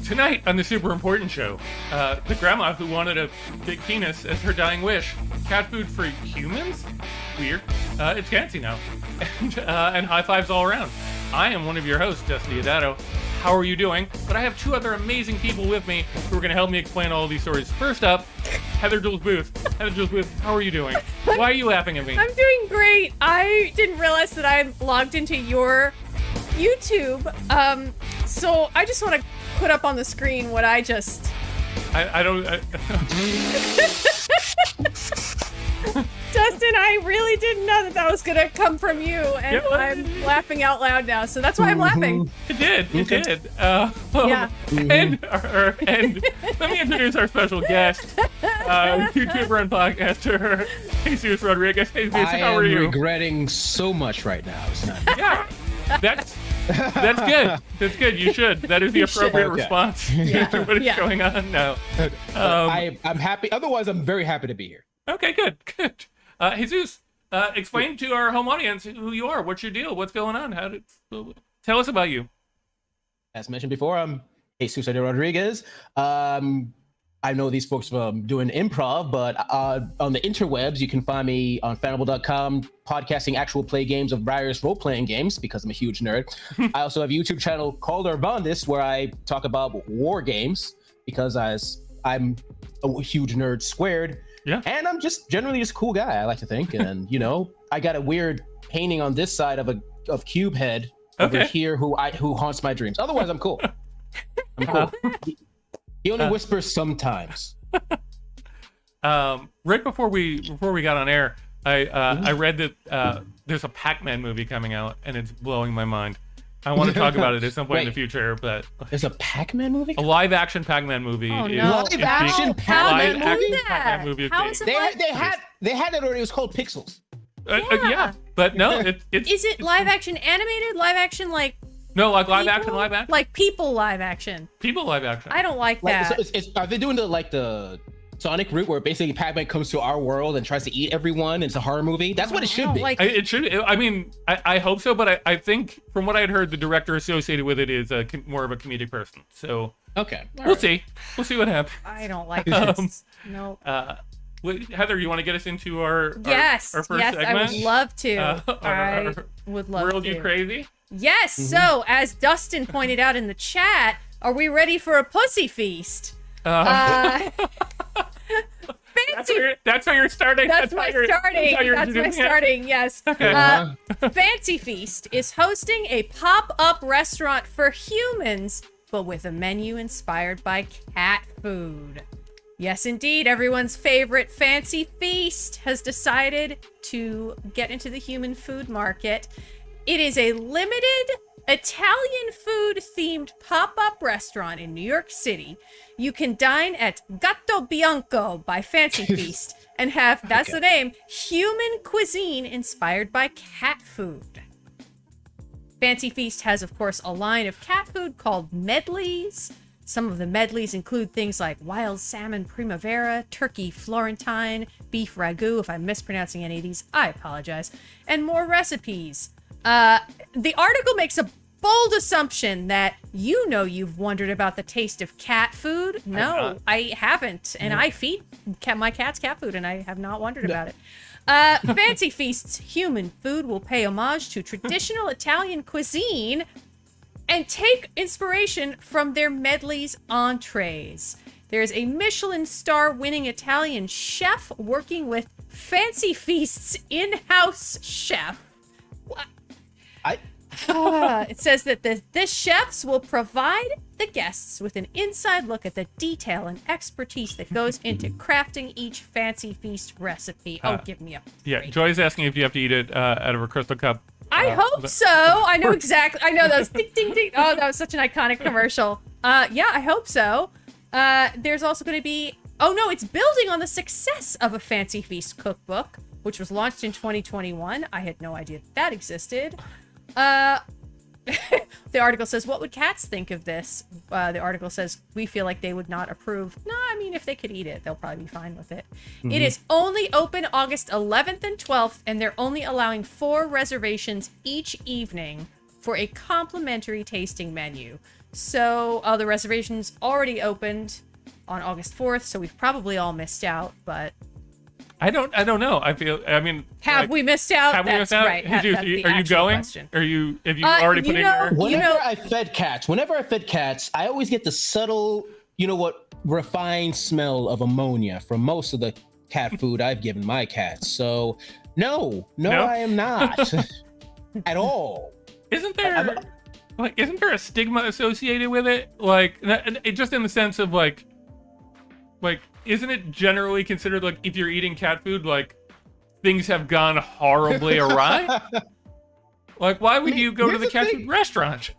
Tonight on the Super Important Show, the grandma who wanted a big penis as her dying wish. Cat food for humans? Weird. It's fancy now. And high fives all around. I am one of your hosts, Dustin Diodato. How are you doing? But I have two other amazing people with me who are going to help me explain all of these stories. First up, Heather Jules Booth. Heather Jules Booth, how are you doing? Why are you laughing at me? I'm doing great. I didn't realize that I logged into your YouTube. So I just want to put up on the screen what I just... I don't... Dustin, I really didn't know that was going to come from you, and I'm laughing out loud now, so that's why I'm laughing. It did. Yeah. And let me introduce our special guest, YouTuber and podcaster, Jesus Rodriguez. Jesus, how are you? I am regretting so much right now. It's not. Yeah, that's good. That's good. You should. That is the appropriate response to what is going on now. I'm happy. Otherwise, I'm very happy to be here. Okay, good. Jesus, explain to our home audience who you are. What's your deal? What's going on? Tell us about you. As mentioned before, I'm Jesus Ariel Rodriguez. I know these folks doing improv, but on the interwebs, you can find me on fanable.com, podcasting actual play games of various role-playing games because I'm a huge nerd. I also have a YouTube channel called Arvandis where I talk about war games because I'm a huge nerd squared. Yeah. And I'm just generally just a cool guy, I like to think. And, I got a weird painting on this side of Cube Head over here who haunts my dreams. Otherwise, I'm cool. I'm cool. He only whispers sometimes. Right before we got on air, I read that there's a Pac-Man movie coming out, and it's blowing my mind. I want to talk about it at some point in the future, but there's a Pac-Man movie? A live-action Pac-Man movie. Oh, no. Live-action Pac-Man movie. How is it they had it already. It was called Pixels. Yeah, but no, it's... Is it live-action animated? Live-action, like... No, like live-action, live-action. Like people live-action. People live-action. I don't like that. So are they doing the Sonic route where basically Pac-Man comes to our world and tries to eat everyone and it's a horror movie? That's what it should be. It should. I mean, I hope so, but I think from what I had heard, the director associated with it is more of a comedic person. So we'll see. We'll see what happens. I don't like this. No. Heather, you want to get us into our first segment? I would love to. I would love to. World You Crazy? Yes. So as Dustin pointed out in the chat, are we ready for a pussy feast? That's how you're starting. That's my starting. Yes. Okay. Fancy Feast is hosting a pop-up restaurant for humans, but with a menu inspired by cat food. Yes, indeed. Everyone's favorite Fancy Feast has decided to get into the human food market. It is a limited Italian food-themed pop-up restaurant in New York City. You can dine at Gatto Bianco by Fancy Feast and have, that's the name, human cuisine inspired by cat food. Fancy Feast has, of course, a line of cat food called medleys. Some of the medleys include things like wild salmon primavera, turkey Florentine, beef ragu. If I'm mispronouncing any of these, I apologize. And more recipes. The article makes a bold assumption that you've wondered about the taste of cat food. No, I haven't. And I feed my cats cat food, and I have not wondered about it. Fancy Feast's human food will pay homage to traditional Italian cuisine and take inspiration from their medley's entrees. There's a Michelin star-winning Italian chef working with Fancy Feast's in-house chef. It says that the chefs will provide the guests with an inside look at the detail and expertise that goes into crafting each Fancy Feast recipe. Give me a break. Yeah, Joy's asking if you have to eat it out of a crystal cup. I hope so. I know exactly. I know those ding, ding, ding. Oh, that was such an iconic commercial. Yeah, I hope so. There's also going to be... Oh, no, it's building on the success of a Fancy Feast cookbook, which was launched in 2021. I had no idea that existed. The article says, what would cats think of this? The article says, we feel like they would not approve. No, I mean, if they could eat it, they'll probably be fine with it. Mm-hmm. It is only open August 11th and 12th, and they're only allowing 4 reservations each evening for a complimentary tasting menu. So the reservation's already opened on August 4th, so we've probably all missed out, but I don't know. I mean, have we missed out? Have we missed out? Right. Are you going? Question. Have you already put in your? Whenever I fed cats, I always get the subtle, refined smell of ammonia from most of the cat food I've given my cats. So, no, I am not at all. Isn't there a stigma associated with it? Just in the sense of like, isn't it generally considered like if you're eating cat food, like things have gone horribly awry? Like, why would you go to the cat food restaurant?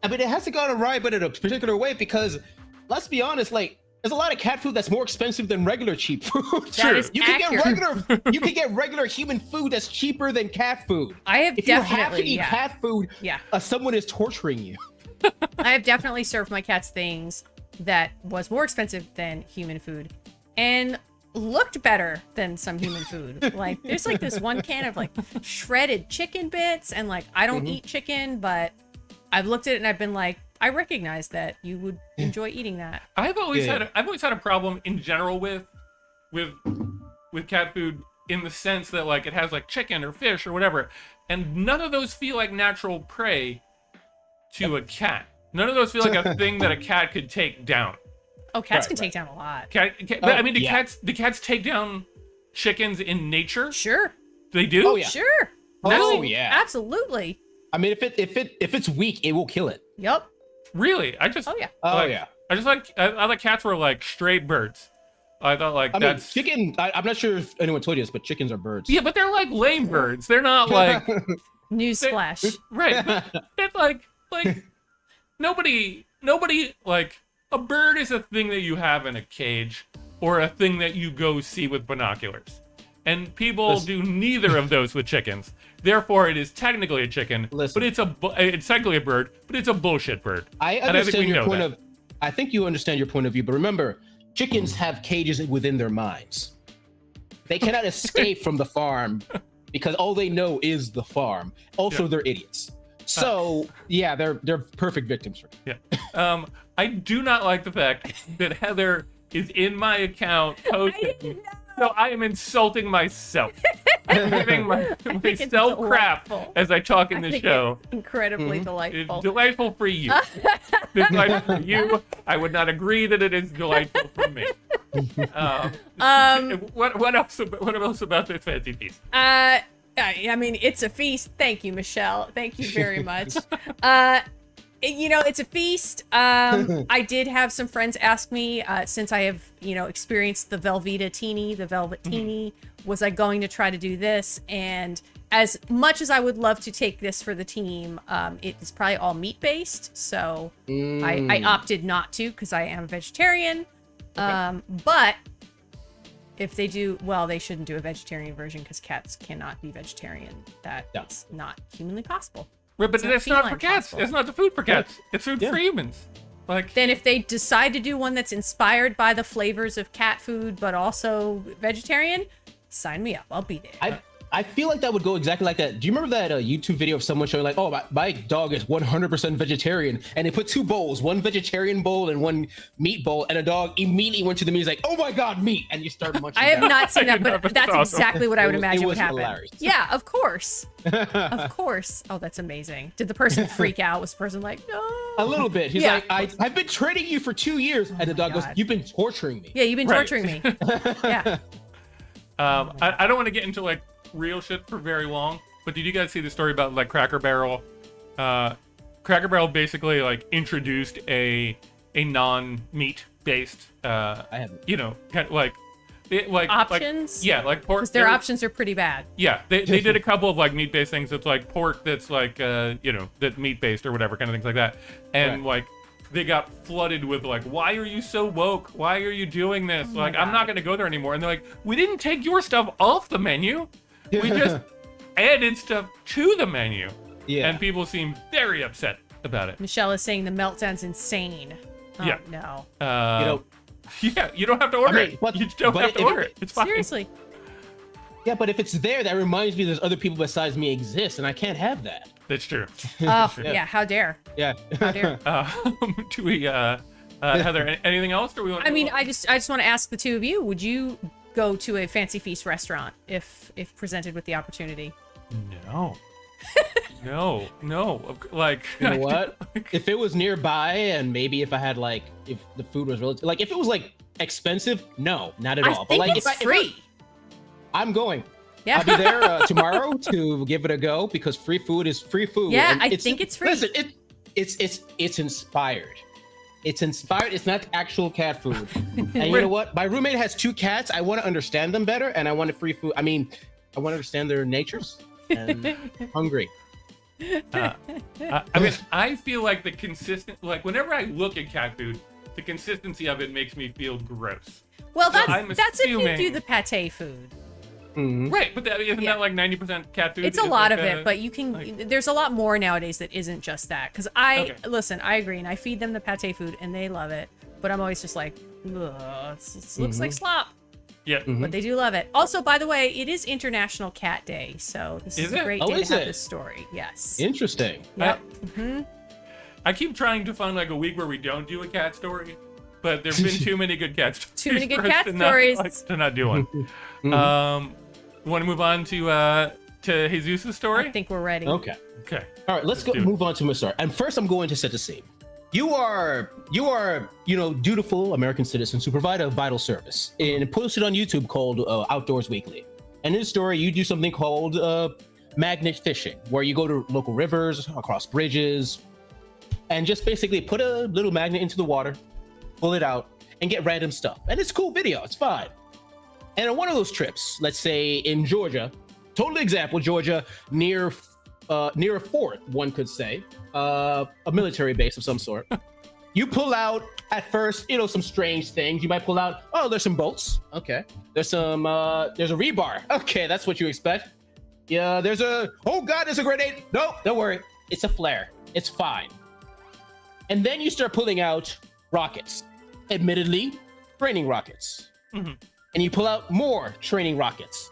I mean, it hasn't gone awry, but in a particular way, because let's be honest, like, there's a lot of cat food that's more expensive than regular cheap food. True. You can get regular human food that's cheaper than cat food. If you have to eat cat food, someone is torturing you. I have definitely served my cats things that was more expensive than human food and looked better than some human food. Like, there's like this one can of like shredded chicken bits, and like, I don't eat chicken, but I've looked at it and I've been like, I recognize that you would enjoy eating that. I've always had a problem in general with cat food, in the sense that like it has like chicken or fish or whatever, and none of those feel like natural prey to a cat. None of those feel like a thing that a cat could take down. Oh, cats can take down a lot. But I mean, do cats take down chickens in nature? Sure. They do? Oh, yeah. Sure. Oh, yeah. Absolutely. I mean, if it's weak, it will kill it. Yep. Really? I thought cats were like stray birds. I thought like that's chicken. I'm not sure if anyone told you this, but chickens are birds. Yeah, but they're like lame birds. They're not like newsflash. Right. It's like nobody like, a bird is a thing that you have in a cage or a thing that you go see with binoculars. And people do neither of those with chickens. Therefore, it is technically a chicken, but it's technically a bird, but it's a bullshit bird. I understand your point of. I think you understand your point of view, but remember, chickens have cages within their minds. They cannot escape from the farm because all they know is the farm. Also, they're idiots. So they're perfect victims for me. Yeah. I do not like the fact that Heather is in my account posting. So I am insulting myself. I'm giving myself crap as I talk in the show. It's incredibly delightful. It's delightful for you. It's delightful for you. I would not agree that it is delightful for me. What else about this fancy piece? I mean, it's a feast. Thank you, Michelle. Thank you very much. It's a feast. I did have some friends ask me, since I have, experienced the Velveeta Teeny, the Velvet Teeny, was I going to try to do this? And as much as I would love to take this for the team, it is probably all meat-based. So I opted not to because I am a vegetarian. Okay. But if they do, well, they shouldn't do a vegetarian version because cats cannot be vegetarian. That is not humanly possible. Right, but that's not for cats. It's not the food for cats. It's food for humans. Like, then if they decide to do one that's inspired by the flavors of cat food but also vegetarian, sign me up. I'll be there. I feel like that would go exactly like that. Do you remember that YouTube video of someone showing like, oh, my dog is 100% vegetarian, and they put two bowls, one vegetarian bowl and one meat bowl, and a dog immediately went to the meat. He's like, oh my god, meat, and you start munching. I have not seen that, but that's awesome. Exactly what I would imagine would happen. Hilarious. Yeah, of course, of course. Oh, that's amazing. Did the person freak out? Was the person like, no? A little bit. He's like, I've been training you for 2 years, and the dog goes, you've been torturing me. Yeah, you've been torturing me. Yeah. I don't want to get into like real shit for very long, but did you guys see the story about like Cracker Barrel? Cracker Barrel basically like introduced a non-meat based I haven't. Kind of like options. Like pork. Because their options are pretty bad. Yeah, they did a couple of like meat based things. That's like pork that's like that's meat based or whatever kind of things like that, and like they got flooded with like, why are you so woke? Why are you doing this? Oh like, I'm not gonna go there anymore. And they're like, we didn't take your stuff off the menu. We just added stuff to the menu. Yeah. And people seem very upset about it. Michelle is saying the meltdown's insane. Oh, yeah. No. Yeah, you don't have to order it. You don't have to order it. It's fine. Seriously. Yeah, but if it's there, that reminds me there's other people besides me exist, and I can't have that. That's true. Oh, yeah. How dare? Yeah. How dare? Do we, Heather, anything else? Or we want? I mean, I just want to ask the two of you: would you go to a fancy feast restaurant if presented with the opportunity? No. No. Like, You know what? If it was nearby, and maybe if I had like, if the food was relative, like if it was like expensive, no, not at all. I think like, it's free. I'm going. Yeah. I'll be there tomorrow to give it a go because free food is free food. Yeah, and I think it's free. Listen, it's inspired. It's inspired. It's not actual cat food. And you know what? My roommate has 2 cats. I want to understand them better, and I want free food. I mean, I want to understand their natures. And hungry. I mean, I feel like like whenever I look at cat food, the consistency of it makes me feel gross. Well, So that's if you assuming- do the pate food. Mhm. Right, but isn't Yeah. that like 90% cat food? It's a Is lot like of it, but you can. There's a lot more nowadays that isn't just that. Because listen, I agree, and I feed them the pate food, and they love it. But I'm always just like, ugh, it looks like slop. Yeah. But they do love it. Also, by the way, it is International Cat Day, so this is Is a it? great Oh, day is to have it? this story. Yes. Interesting. Yep. I keep trying to find like a week where we don't do a cat story, but there've been too many good cat stories. Too many good for us cat to stories. to not do one. Want to move on to Jesus' story? I think we're ready. Okay. Okay. All right, let's go do it. move on to my story. And first, I'm going to set the scene. You are, dutiful American citizens who provide a vital service and posted on YouTube called Outdoors Weekly. And in this story, you do something called magnet fishing, where you go to local rivers, across bridges, and just basically put a little magnet into the water, pull it out, and get random stuff. And it's a cool video. It's fine. And on one of those trips, let's say in Georgia, total example, Georgia, near a fort, one could say, a military base of some sort. You pull out at first, some strange things. You might pull out, oh, there's some boats. Okay. There's a rebar. Okay, that's what you expect. Yeah, oh God, there's a grenade. No, don't worry. It's a flare. It's fine. And then you start pulling out rockets. Admittedly, training rockets. Mm-hmm. And you pull out more training rockets.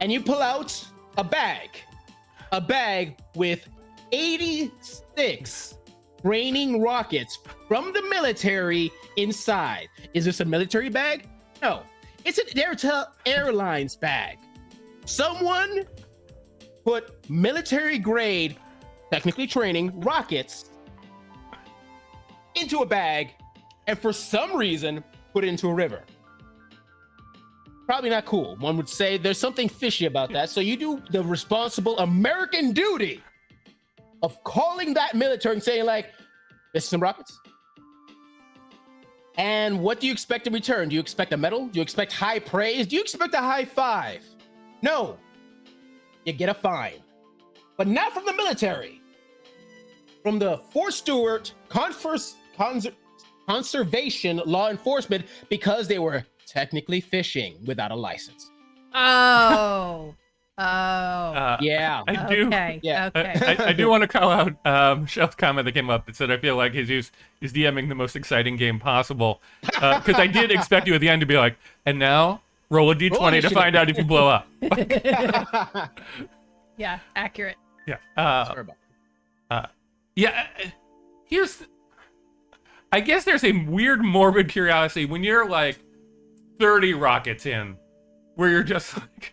And you pull out a bag with 86 training rockets from the military inside. Is this a military bag? No, it's an Airtel Airlines bag. Someone put military grade, technically training rockets into a bag and for some reason put it into a river. Probably not cool. One would say there's something fishy about that. So you do the responsible American duty of calling that military and saying, like, this is some rockets. And what do you expect in return? Do you expect a medal? Do you expect high praise? Do you expect a high five? No. You get a fine. But not from the military. From the Fort Stewart Conservation Law Enforcement, because they were technically fishing without a license. Oh. Yeah. I do. Okay. Yeah. Okay. I do want to call out Michelle's comment that came up that said, I feel like Jesus is DMing the most exciting game possible. Because I did expect you at the end to be like, and now roll a d20 to initiative. find out if you blow up. Yeah. Accurate. Yeah. Sorry about Yeah. I guess there's a weird morbid curiosity when you're like 30 rockets in, where you're just like,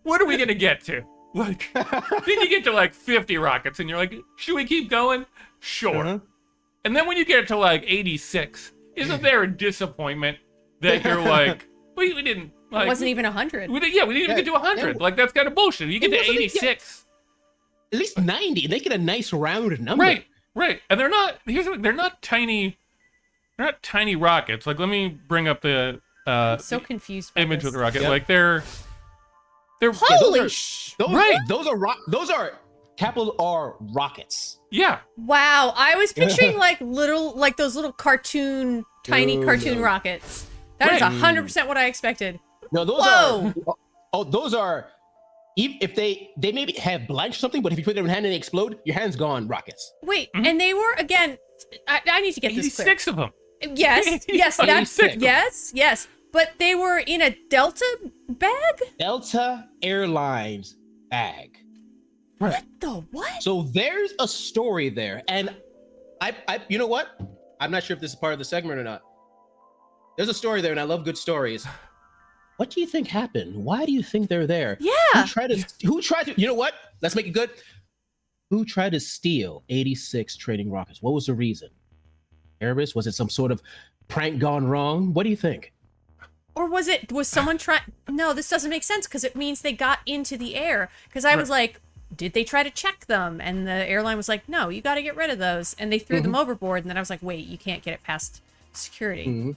what are we gonna get to? Like, then you get to like 50 rockets and you're like, should we keep going? Sure. Uh-huh. And then when you get to like 86, isn't there a disappointment that you're like, we didn't like, It wasn't even 100. we didn't even get to 100. Yeah. Like, that's kind of bullshit. You get It to wasn't- 86. At least 90. They get a nice round number. Right. And they're not tiny rockets. Like, let me bring up the I'm so confused by image this. of the rocket. Yep. Like, they're Holy Those are capital R rockets. yeah. Wow, I was picturing like those little tiny No, cartoon no. rockets. That is Right. 100% what I expected. No, those Whoa. are. Oh, those are. If they maybe have blanch or something, but if you put them in your hand and they explode, your hand's gone. Rockets. Wait, and they were again. I need to get this clear. 86 of them. Yes, yes, that's 86. yes. But they were in a Delta bag? Delta Airlines bag. What the what? So there's a story there, and I, you know what? I'm not sure if this is part of the segment or not. There's a story there, and I love good stories. What do you think happened? Why do you think they're there? Yeah. Who tried to, you know what? Let's make it good. Who tried to steal 86 trading rockets? What was the reason? Terrorists? Was it some sort of prank gone wrong? What do you think? Or was someone trying? No, this doesn't make sense because it means they got into the air. Because I was like, did they try to check them? And the airline was like, no, you got to get rid of those. And they threw them overboard. And then I was like, wait, you can't get it past security.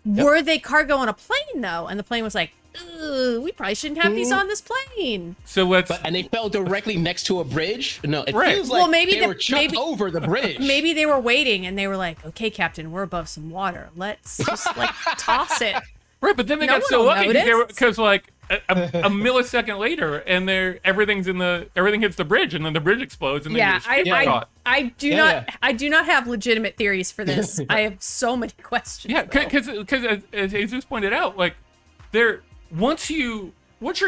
Were they cargo on a plane though? And the plane was like, ugh, we probably shouldn't have these on this plane. So and they fell directly next to a bridge? No, it feels like they were chucked over the bridge. Maybe they were waiting and they were like, okay, Captain, we're above some water. Let's just like toss it. Right, but then they got so lucky because like a millisecond later, and everything hits the bridge, and then the bridge explodes, and then I do not have legitimate theories for this. I have so many questions. Yeah, because as Jesus pointed out, like once you're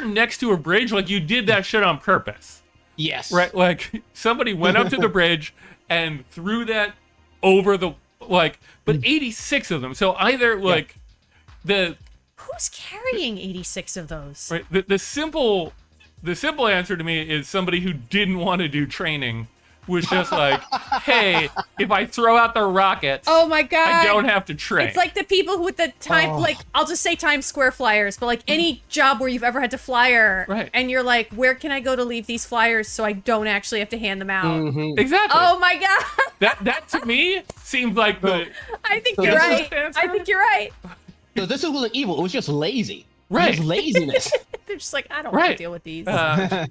next to a bridge, like you did that shit on purpose. Yes. Right, like somebody went up to the bridge and threw that over the but 86 of them. So either who's carrying 86 of those? Right. The simple answer to me is somebody who didn't want to do training was just like, hey, if I throw out the rockets, oh my god, I don't have to train. It's like the people with the time, like I'll just say Times Square flyers, but like any job where you've ever had to flyer, right? And you're like, where can I go to leave these flyers so I don't actually have to hand them out? Exactly. Oh my god. That to me seems like the. I think you're right. I think you're right. So this wasn't evil. It was just lazy. Right. It was laziness. They're just like, I don't want to deal with these. Now,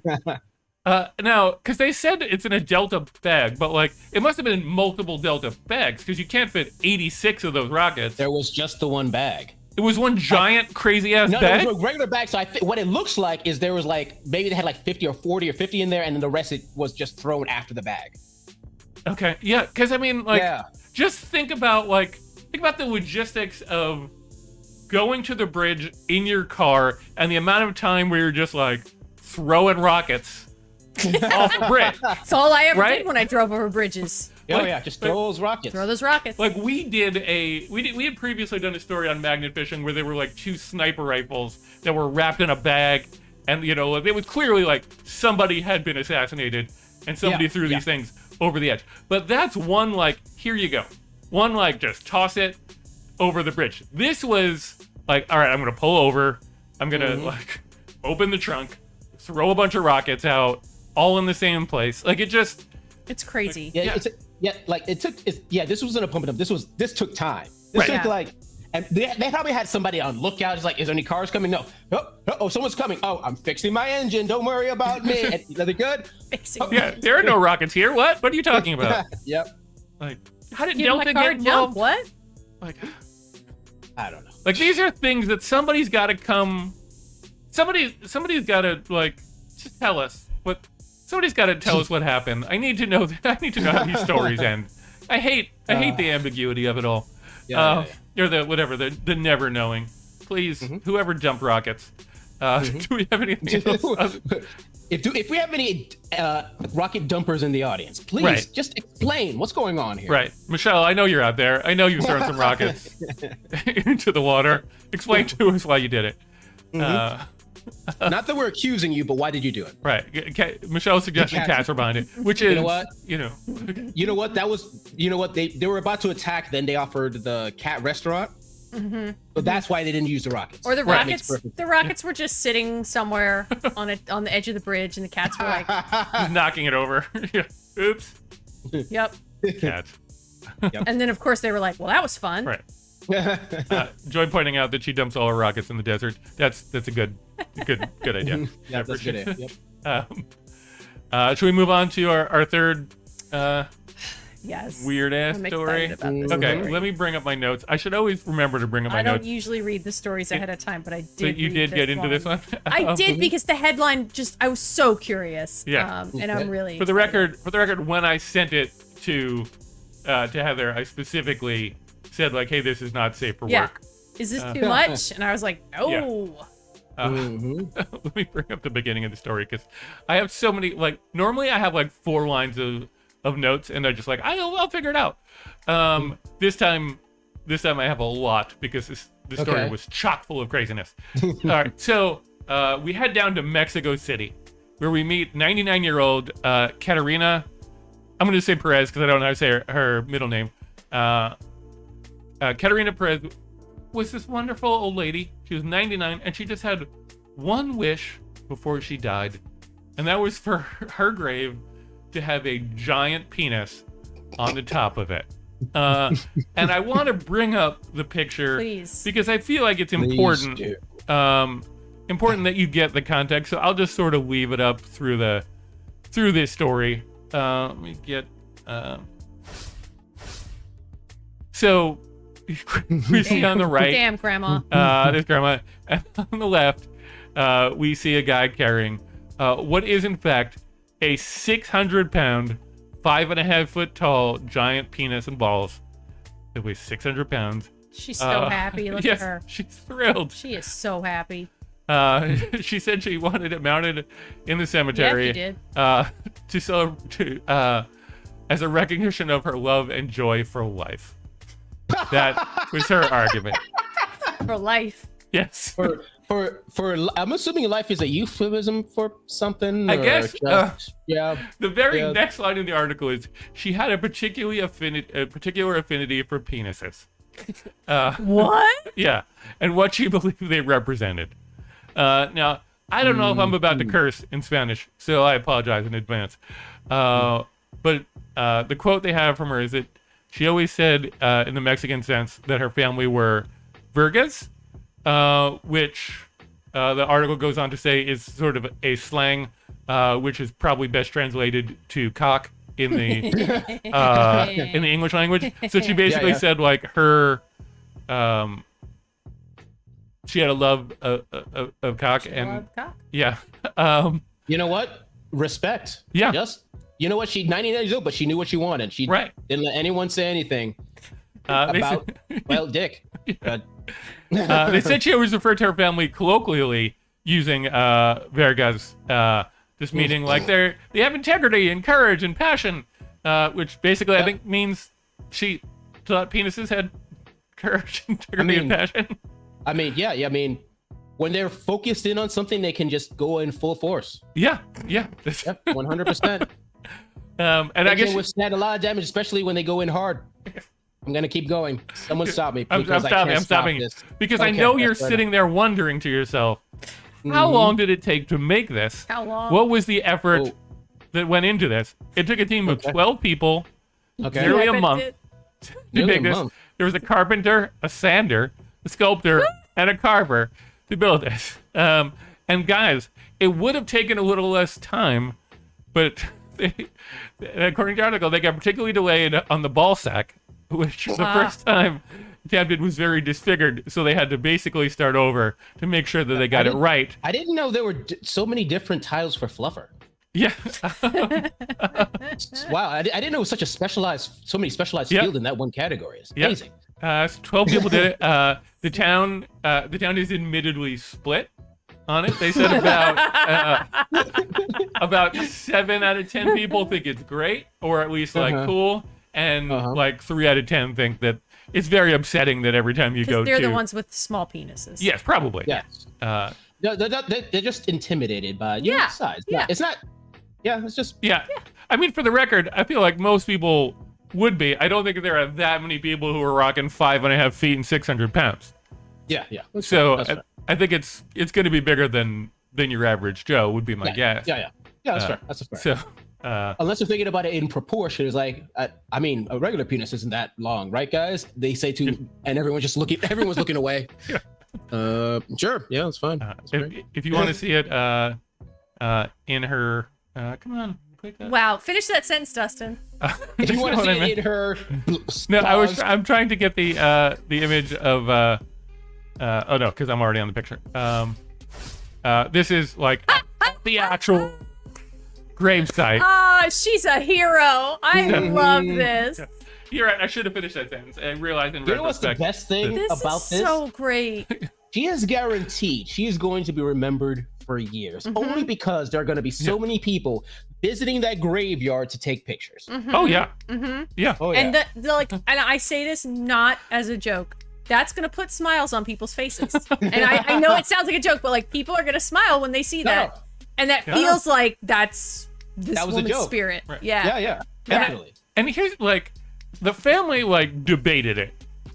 because they said it's in a Delta bag, but like it must have been multiple Delta bags because you can't fit 86 of those rockets. There was just the one bag. It was one giant crazy ass bag. No, it was a regular bag. So what it looks like is there was like maybe they had like 50 or 40 or 50 in there, and then the rest was just thrown after the bag. Okay, yeah, because I mean, like, just think about the logistics of going to the bridge in your car and the amount of time where you're just like throwing rockets off the bridge. That's all I ever did when I drove over bridges. Just throw those rockets. Throw those rockets. Like we had previously done a story on magnet fishing where there were like 2 sniper rifles that were wrapped in a bag, and it was clearly like somebody had been assassinated and somebody threw these things over the edge. But that's one like, here you go. One like just toss it over the bridge. This was like, all right, I'm gonna pull over. I'm gonna like open the trunk, throw a bunch of rockets out, all in the same place. Like it's crazy. This wasn't a pump it up. This took time. This took like, and they probably had somebody on lookout. It's like, is there any cars coming? No. Oh, someone's coming. Oh, I'm fixing my engine. Don't worry about me. Are they good? There are no rockets here. What are you talking about? Yep. Like, how did Delta get involved? What? Like, I don't know. Like, these are things that somebody's got to come. Somebody's got to like just tell us what. Somebody's got to tell us what happened. I need to know. I need to know how these stories end. I hate the ambiguity of it all. Or the never knowing. Please, whoever dumped rockets. Do we have anything else? If we have any rocket dumpers in the audience, please just explain what's going on here. Right. Michelle, I know you're out there. I know you've thrown some rockets into the water. Explain to us why you did it. Not that we're accusing you, but why did you do it? Right. Michelle's suggestion, cats are behind it, which is, you know what? That was, they were about to attack, then they offered the cat restaurant. So that's why they didn't use the rockets. Or the rockets were just sitting somewhere on the edge of the bridge, and the cats were like just knocking it over. Oops. Yep. Cat. Yep. And then of course they were like, well, that was fun. Right. Joy pointing out that she dumps all her rockets in the desert. That's a good idea. Yeah, that's a good idea. Yep. Should we move on to our third yes weird ass story? Okay, let me bring up my notes. I should always remember to bring up my notes. I don't usually read the stories ahead of time, but I did. So you did get into this one? I did, because the headline I was so curious. Yeah. And I'm really for the record, when I sent it to Heather, I specifically said like, hey, this is not safe for work. is this too much? And I was like, no. Let me bring up the beginning of the story because I have so many. Like normally, I have like 4 lines of notes, and they're just like, I'll figure it out. This time I have a lot because the story was chock full of craziness. All right, so we head down to Mexico City, where we meet 99-year-old Katerina. I'm going to say Perez because I don't know how to say her middle name. Katerina Perez was this wonderful old lady. She was 99, and she just had one wish before she died, and that was for her grave to have a giant penis on the top of it. And I want to bring up the picture because I feel like it's important. Important that you get the context. So I'll just sort of weave it up through this story. Let me get. So we see on the right. Damn, Grandma. There's Grandma. And on the left, we see a guy carrying what is in fact a 600-pound, 5.5 foot tall giant penis and balls. It weighs 600 pounds. She's so happy. Look at her. She's thrilled. She is so happy. She said she wanted it mounted in the cemetery. Yeah, she did. As a recognition of her love and joy for life. That was her argument. For life. Yes. For I'm assuming life is a euphemism for something. I guess. Yeah. The very next line in the article is she had a particular affinity for penises. What? Yeah, and what she believed they represented. Now, I don't know if I'm about to curse in Spanish, so I apologize in advance. But the quote they have from her is that she always said, in the Mexican sense, that her family were Virgas, which the article goes on to say is sort of a slang, which is probably best translated to cock in the English language. So she basically said like her, she had a love of cock and yeah. You know what? Respect. Yeah. Just you know what? She's 99 years old, but she knew what she wanted. She didn't let anyone say anything about dick. But they said she always referred to her family colloquially using Vergas, just meaning like they have integrity and courage and passion, which basically I think means she thought penises had courage, integrity, and passion. I mean, when they're focused in on something, they can just go in full force. Yeah. Yep, 100%. And they I guess can withstand a lot of damage, especially when they go in hard. I'm gonna keep going. Someone stop me. I'm stopping this. Because I know you're sitting there wondering to yourself, how long did it take to make this? How long? What was the effort that went into this? It took a team of 12 people, nearly a month to make this. There was a carpenter, a sander, a sculptor, and a carver to build this. And guys, it would have taken a little less time, but according to the article, they got particularly delayed on the ball sack, which the first time attempted was very disfigured, so they had to basically start over to make sure that they got it right. I didn't know there were so many different tiles for fluffer. Yeah. Wow, I didn't know it was such a so many specialized field in that one category. It's amazing. So 12 people did it. The town is admittedly split on it. They said about 7 out of 10 people think it's great, or at least like cool, and like 3 out of 10 think that it's very upsetting that every time you go they're the ones with small penises. Yes, probably. Yes. They're just intimidated by size. Yeah. It's not. Yeah, it's just. Yeah. I mean, for the record, I feel like most people would be. I don't think there are that many people who are rocking 5.5 feet and 600 pounds. Yeah. So I think it's going to be bigger than your average Joe would be my guess. Yeah, that's fair. That's fair. So. Unless you're thinking about it in proportion, it's like, I mean, a regular penis isn't that long, right, guys? They say and everyone's looking away. Yeah. Sure. Yeah, that's fine. If you want to see it in her, come on. Wow, finish that sentence, Dustin. If you want to see it in her. No, I'm trying to get the image of. Oh no, because I'm already on the picture. This is like the actual gravesite. Oh, she's a hero. I love this. You're right. I should have finished that sentence. I realized in You know what's the retrospect. best thing This about is this? so great. She is guaranteed she is going to be remembered for years, only because there are going to be so many people visiting that graveyard to take pictures. Oh yeah. Yeah. Oh yeah. And the like, and I say this not as a joke. That's gonna put smiles on people's faces. And I know it sounds like a joke, but like people are gonna smile when they see that. No. And that feels like that's this That was a woman's joke. spirit. Right. Yeah. Definitely. And here's like, the family like debated it,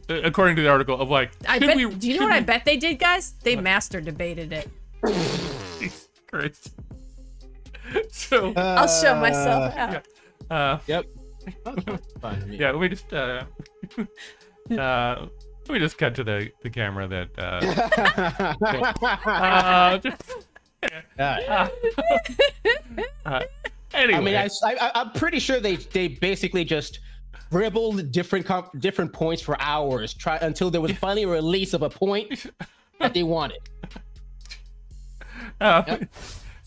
according to the article of like. I should bet. we- Do you know should what I we- bet they did, guys? They master debated it. Jesus Christ. So. I'll show myself out. Yeah. Yep. That's fine with me. Yeah. Let me just. Let me just cut to the camera that. Anyway. I mean, I'm pretty sure they basically just dribbled different points for hours, until there was finally a release of a point that they wanted.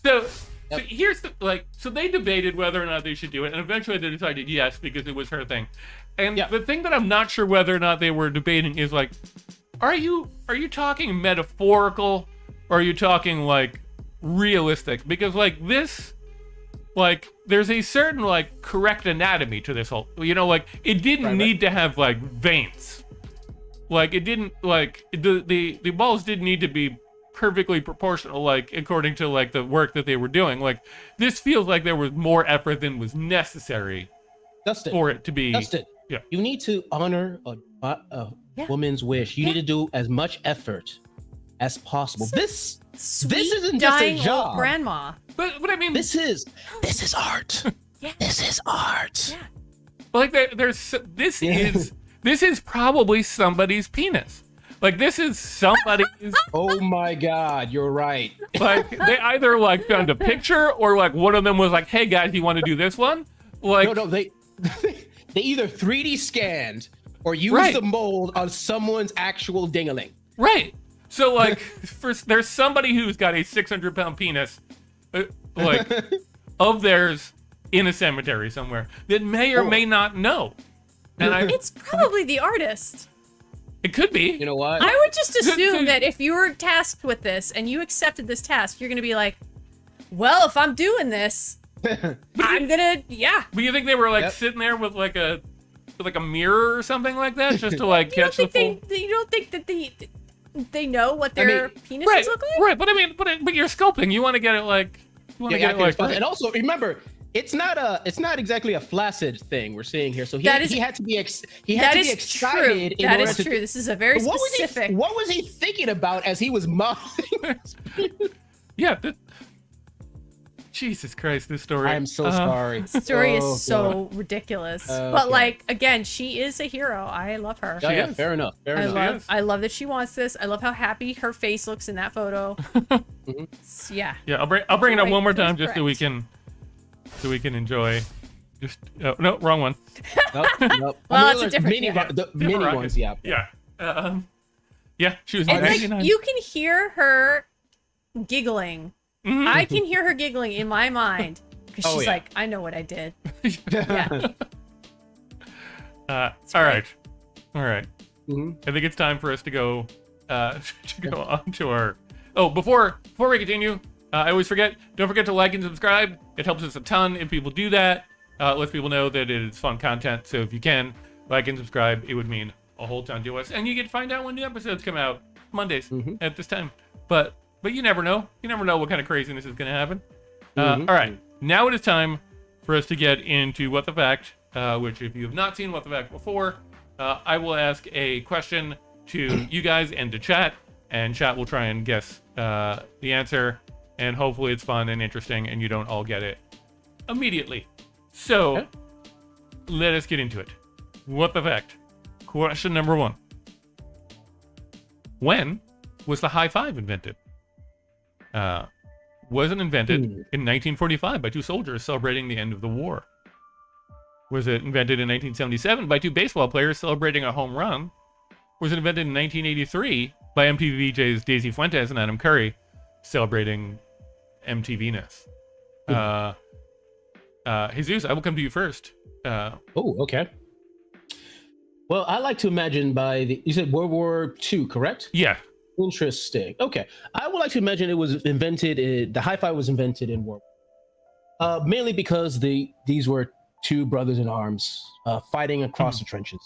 So here's the so they debated whether or not they should do it, and eventually they decided yes because it was her thing. And the thing that I'm not sure whether or not they were debating is like, are you talking metaphorical, or are you talking like realistic? Because like this, like there's a certain like correct anatomy to this whole, like it didn't need to have like veins. Like it didn't like the balls didn't need to be perfectly proportional, like according to like the work that they were doing. Like this feels like there was more effort than was necessary Dustin, for it to be. Dustin, Yeah. you need to honor a woman's wish. You need to do as much effort as possible. This isn't just a Dying job. old grandma. But I mean, This is art. Yeah. This is art. Yeah. like this is probably somebody's penis. Like this is somebody's. Oh my God, you're right. Like they either like found a picture, or like one of them was like, "Hey guys, you want to do this one?" Like No, they either 3D scanned or used the mold on someone's actual dingaling. right. So like, there's somebody who's got a 600-pound penis, like of theirs in a cemetery somewhere that may or may not know, and It's probably the artist. it could be. You know what? I would just assume that if you were tasked with this and you accepted this task, you're gonna be like, well, if I'm doing this, I'm gonna, But you think they were like sitting there with like a mirror or something like that, just to like You don't catch the think full? you don't think that they know what their penises Right, look like? right. But I mean, but you're scoping. You want to get it like. You want to get it like. and also remember, it's not exactly a flaccid thing we're seeing here. So he had to be excited. True. That is true. This is a very specific. What was he thinking about as he was modeling? Yeah. Jesus Christ, this story. I am so sorry. The story Oh, is so God. ridiculous. Okay. But like again, she is a hero. I love her. Oh, yeah, is. fair enough. Fair enough. I love that she wants this. I love how happy her face looks in that photo. Yeah. Yeah, I'll bring it up one more time That's just so we can enjoy. Just no, wrong one. Nope. Well, it's a different- mini, yeah. the mini rocket. ones. Yeah. Yeah. Yeah, she was It's 99. like you can hear her giggling. I can hear her giggling in my mind because Oh, she's yeah. like, I know what I did. Yeah. All right. Mhm. I think it's time for us to go on to our. Oh, before we continue, I always forget. Don't forget to like and subscribe. It helps us a ton if people do that. Lets people know that it is fun content. So if you can like and subscribe, it would mean a whole ton to us, and you get to find out when new episodes come out Mondays at this time. But you never know. You never know what kind of craziness is going to happen. All right, now it is time for us to get into What the Fact, which if you have not seen What the Fact before, I will ask a question to you guys and to chat, and chat will try and guess the answer, and hopefully it's fun and interesting and you don't all get it immediately. So let us get into it. What the Fact? Question number 1. When was the high five invented? Was it invented in 1945 by two soldiers celebrating the end of the war? Was it invented in 1977 by two baseball players celebrating a home run? Was it invented in 1983 by MTV VJs Daisy Fuentes and Adam Curry celebrating MTV-ness? Jesus, I will come to you first. Oh, okay. Well, I like to imagine you said World War II, correct? Yeah. Interesting. Okay. I would like to imagine it was invented, the hi-fi was invented in World War. Mainly because these were two brothers in arms fighting across the trenches.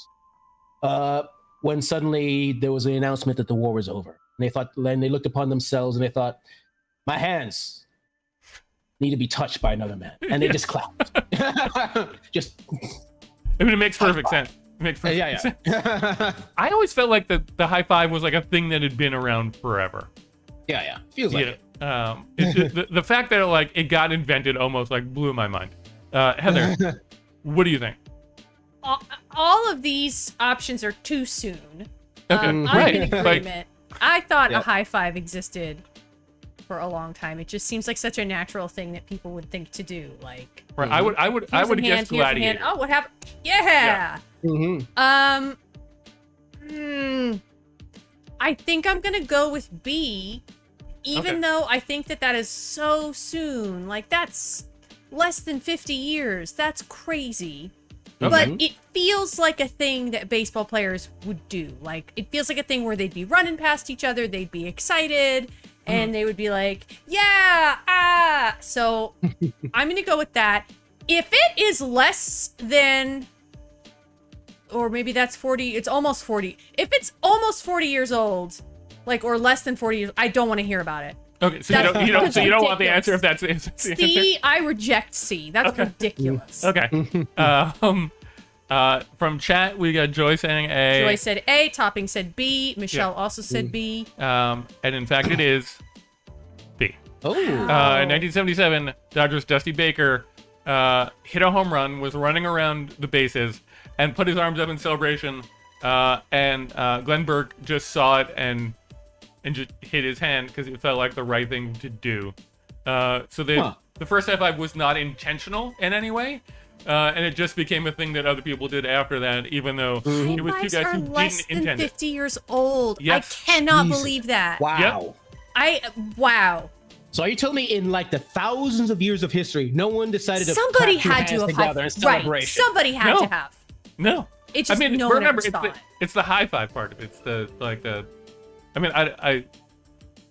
When suddenly there was an announcement that the war was over. And they looked upon themselves and they thought, my hands need to be touched by another man. And they just clapped. Just. I mean, it makes perfect sense. It makes perfect sense. I always felt like the high five was like a thing that had been around forever. Yeah. Feels like it. It's just, the fact that it got invented almost like blew my mind. Heather, what do you think? All of these options are too soon. Okay, I'm right. in agreement. I thought a high five existed for a long time. It just seems like such a natural thing that people would think to do. Like, right. I would guess gladiator. Oh, what happened? Yeah. I think I'm gonna go with B, even though I think that is so soon. Like, that's less than 50 years. That's crazy. But it feels like a thing that baseball players would do. Like, it feels like a thing where they'd be running past each other, they'd be excited, and they would be like, yeah, So I'm going to go with that. If it is less than, or maybe that's 40, it's almost 40. If it's almost 40 years old, or less than 40 years, I don't want to hear about it. Okay, so you don't want the answer if that's the answer. C, I reject C. That's ridiculous. Okay. From chat, we got Joy saying A. Joy said A. Topping said B. Michelle also said B. And in fact, it is B. Oh. In 1977, Dodgers' Dusty Baker hit a home run, was running around the bases, and put his arms up in celebration. And Glenn Burke just saw it and just hit his hand because it felt like the right thing to do. So the first high five was not intentional in any way, and it just became a thing that other people did after that, even though it was two guys who didn't intend it. 50 years old. Yes. I cannot believe that. Wow. Yep. Wow. So are you telling me in the thousands of years of history, no one decided to somebody clap had two to hands have together in celebration? Somebody had to have. No. It just no one remember, ever saw it. it's the high five part of it. It's the I mean,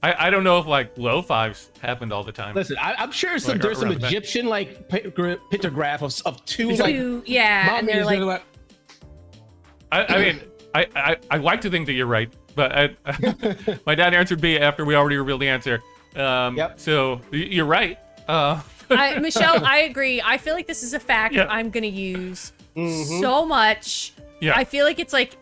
I don't know if low fives happened all the time. Listen, I'm sure there's some Egyptian pictograph of two and they're like. I mean, I like to think that you're right, but my dad answered B after we already revealed the answer. So you're right. Michelle, I agree. I feel like this is a fact I'm gonna use so much. Yeah. I feel like it's like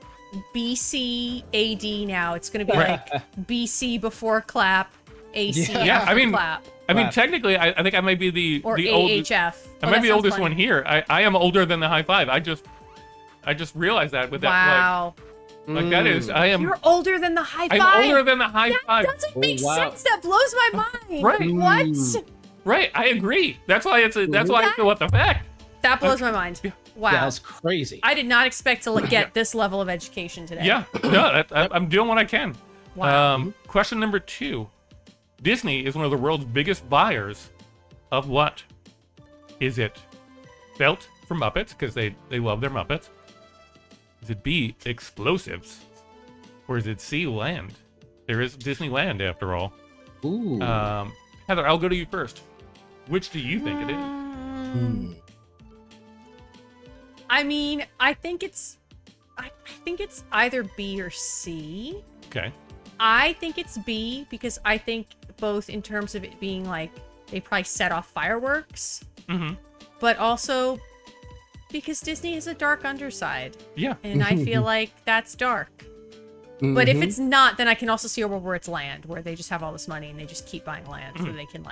BC AD now. It's gonna be like BC before clap, AC after clap. I mean, technically, I think I might be the oldest. AHF. I might be the oldest one here. I am older than the high five. I just realized that with that. Wow. That is, I am. You're older than the high five. I'm older than the high five. That doesn't make sense. That blows my mind. Right. What? Right. I agree. That's why it's what the fact. That blows my mind. Wow. Yeah, that's crazy. I did not expect to get this level of education today. Yeah. No, I'm doing what I can. Wow. Question number 2. Disney is one of the world's biggest buyers of what? Is it felt for Muppets, because they love their Muppets? Is it B, explosives? Or is it C, land? There is Disneyland, after all. Ooh. Heather, I'll go to you first. Which do you think it is? I mean, I think it's either B or C. Okay. I think it's B because I think both in terms of it being they probably set off fireworks, but also because Disney is a dark underside. Yeah. And I feel like that's dark. But if it's not, then I can also see a world where it's land, where they just have all this money and they just keep buying land so they can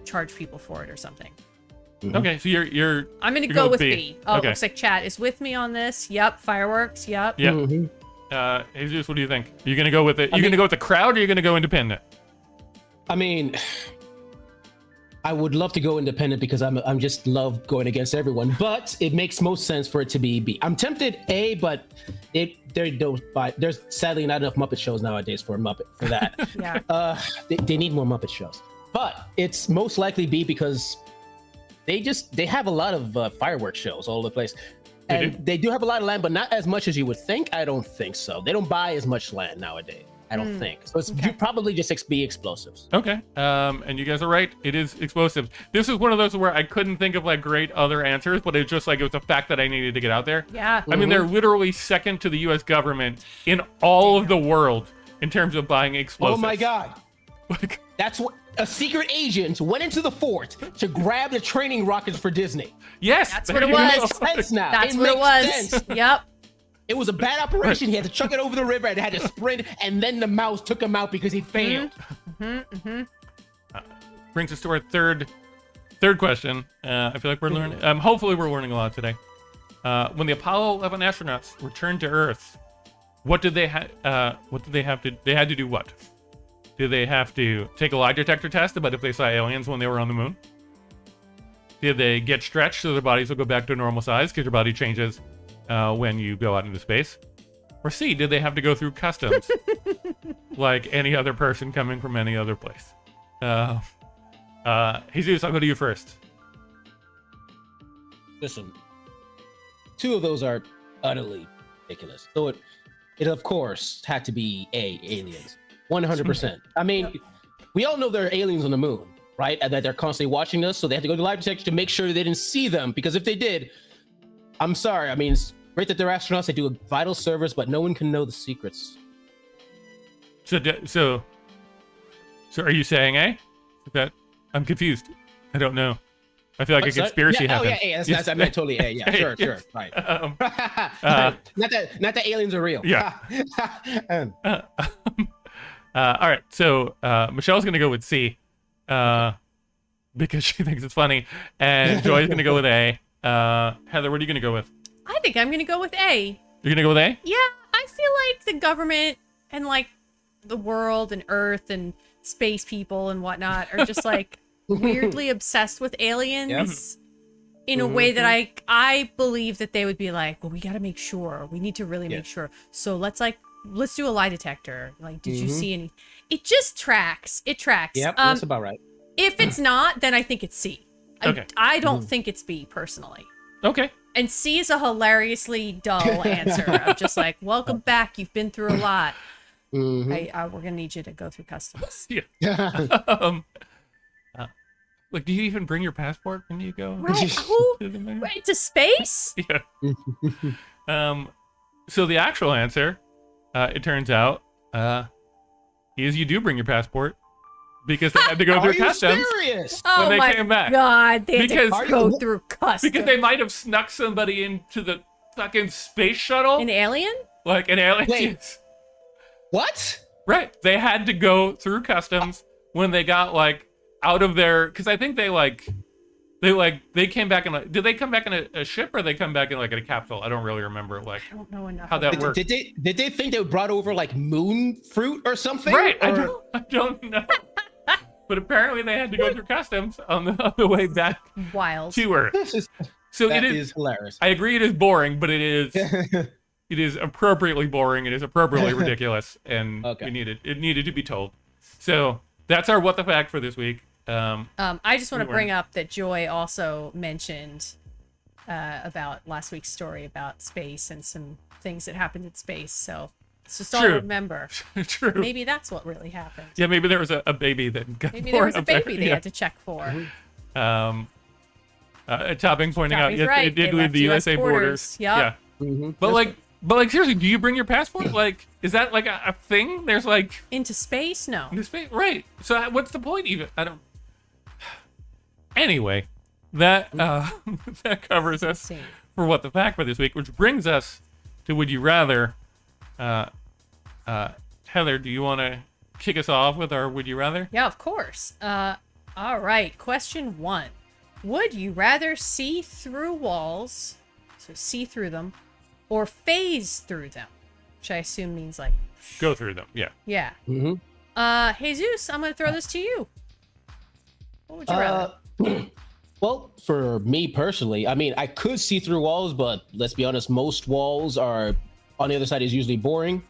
charge people for it or something. Okay, so you're I'm gonna go with B. Oh, okay. Looks like chat is with me on this. Yep, fireworks. Yep. Yep. Jesus, what do you think? Are you gonna go with it? Are you gonna go with the crowd, or are you gonna go independent? I mean, I would love to go independent because I'm just love going against everyone. But it makes most sense for it to be B. I'm tempted A, but there's sadly not enough Muppet shows nowadays for that. Yeah. They need more Muppet shows. But it's most likely B because they have a lot of fireworks shows all over the place. And they do have a lot of land, but not as much as you would think. I don't think so. They don't buy as much land nowadays. I don't think. So it's probably just be explosives. Okay. And you guys are right. It is explosives. This is one of those where I couldn't think of like great other answers, but it's just like it was a fact that I needed to get out there. Yeah. I mean, they're literally second to the U.S. government in all of the world in terms of buying explosives. Oh my God. Like, That's what a secret agent went into the fort to grab the training rockets for Disney. yes. That's what it It was. makes sense now. That's what it was. makes sense. Yep. It was a bad operation. He had to chuck it over the river and had to sprint, and then the mouse took him out because he failed. Brings us to our third question. I feel like we're learning. Hopefully, we're learning a lot today. When the Apollo 11 astronauts returned to Earth, what did they have? What did they have to? They had to do what? Did they have to take a lie detector test about if they saw aliens when they were on the moon? Did they get stretched so their bodies will go back to normal size because your body changes when you go out into space? Or C, did they have to go through customs like any other person coming from any other place? Jesus, I'll go to you first. Listen, two of those are utterly ridiculous. So it of course had to be aliens, 100%. I mean, we all know there are aliens on the moon, right? And that they're constantly watching us, so they had to go to lie detector to make sure they didn't see them. Because if they did, I'm sorry. I mean, it's great that they're astronauts. They do a vital service, but no one can know the secrets. So are you saying A? That I'm confused. I don't know. I feel like a conspiracy happened. Oh yeah, that's I meant totally A. Yeah, sure, right. Not that aliens are real. Yeah. All right, so Michelle's gonna go with C, because she thinks it's funny, and Joy's gonna go with A. Heather, what are you gonna go with? I think I'm gonna go with A. You're gonna go with A? Yeah, I feel like the government and like the world and Earth and space people and whatnot are just like weirdly obsessed with aliens in a way that I believe that they would be like, well, we got to make sure. We need to really make sure. So let's do a lie detector. Like, did you see any? It just tracks. It tracks. Yep, that's about right. If it's not, then I think it's C. Okay. I don't think it's B personally. Okay. And C is a hilariously dull answer. I'm just like, welcome back. You've been through a lot. We're gonna need you to go through customs. Yeah. Like, do you even bring your passport when you go? Right? Right to space? Yeah. So the actual answer, it turns out, is you do bring your passport because they had to go through customs when they came back. God, they had to go through customs because they might have snuck somebody into the fucking space shuttle. An alien? Like an alien. Wait. What? Right. They had to go through customs when they got like out of their, because I think they came back in did they come back in a ship or they come back in like in a capsule? I don't really remember I don't know enough how that worked. Did they think they brought over like moon fruit or something? Right. Or... I don't know. But apparently they had to go through customs on the way back to Earth. So that is hilarious. I agree it is boring, but it is appropriately boring. It is appropriately ridiculous, and it needed to be told. So that's our what the fact for this week. I just want to bring up that Joy also mentioned about last week's story about space and some things that happened in space. So it's just all to remember. True. Maybe that's what really happened. Yeah, maybe there was a baby that got Maybe there was a baby they had to check for. Topping pointing out, yes, right. it did leave the USA borders. Yep. Yeah. But like seriously, do you bring your passport? Like, is that like a thing? There's like into space? No. Into space, right? So what's the point even? I don't. Anyway, that that covers us for what the fact for this week, which brings us to would you rather. Heather, do you want to kick us off with our would you rather? Yeah, of course. All right. Question 1: would you rather see through walls, so see through them, or phase through them, which I assume means like go through them? Yeah. Yeah. Jesus, I'm gonna throw this to you. What would you rather? Well, for me personally, I mean, I could see through walls, but let's be honest, most walls are on the other side is usually boring,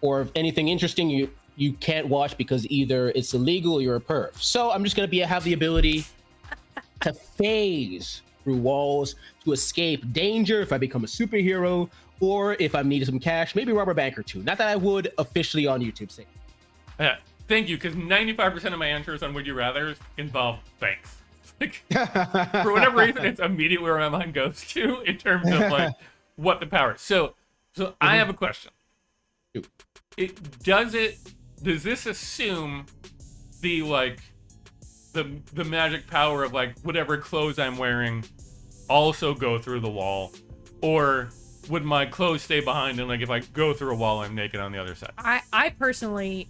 or if anything interesting, you can't watch because either it's illegal or you're a perv. So I'm just gonna have the ability to phase through walls to escape danger if I become a superhero, or if I'm needing some cash, maybe rob a bank or two. Not that I would officially on YouTube say. Thank you, because 95% of my answers on Would You Rather involve banks. Like, for whatever reason, it's immediately where my mind goes to in terms of like what the power is. So I have a question. Does this assume the like the magic power of like whatever clothes I'm wearing also go through the wall, or would my clothes stay behind and like if I go through a wall I'm naked on the other side? I personally,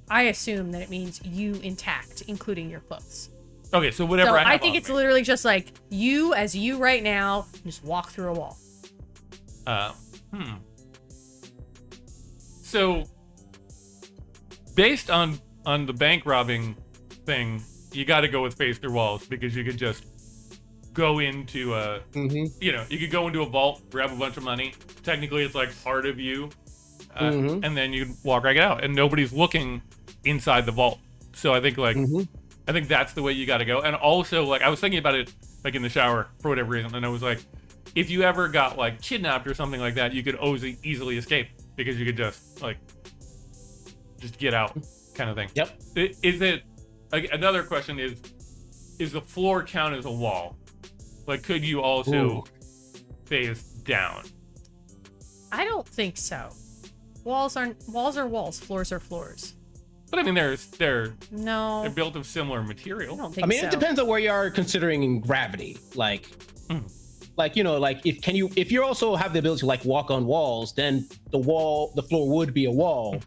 I assume that it means you intact, including your clothes. Okay, so whatever So I have I think on it's me. literally just like you as you right now, just walk through a wall. So based on the bank robbing thing, you got to go with face through walls because you could just go into a, you know, you could go into a vault, grab a bunch of money. Technically, it's like part of you, and then you walk right out, and nobody's looking inside the vault. So I think like, I think that's the way you got to go. And also, like, I was thinking about it like in the shower for whatever reason, and I was like, if you ever got like kidnapped or something like that, you could always easily escape because you could just like just get out, kind of thing. Yep. Is it? Like, another question is the floor count as a wall? Like, could you also phase down? I don't think so. Walls are walls. Floors are floors. But I mean, they're No, built of similar I material. don't think I mean, so. it depends on where you are considering gravity. Like, like, you know, like if you also have the ability to like walk on walls, then the floor would be a wall.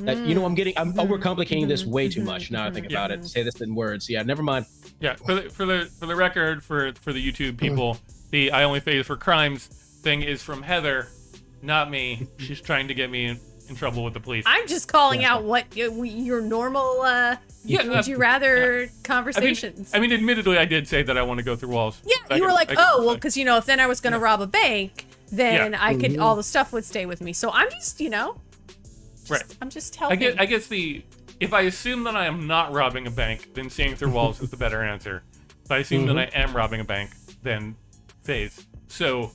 That, you know, I'm overcomplicating this way too much now I think about it. Say this in words. Yeah, never mind. Yeah, for the record, for the YouTube people, the I only phase for crimes thing is from Heather, not me. She's trying to get me in trouble with the police. I'm just calling out what your normal would you rather conversations. I mean, admittedly, I did say that I want to go through walls. Yeah, you were like, because you know, if then I was going to rob a bank, then I could all the stuff would stay with me. So I'm just, you know, right. I'm just helping. I guess if I assume that I am not robbing a bank, then seeing through walls is the better answer. If I assume that I am robbing a bank, then phase. So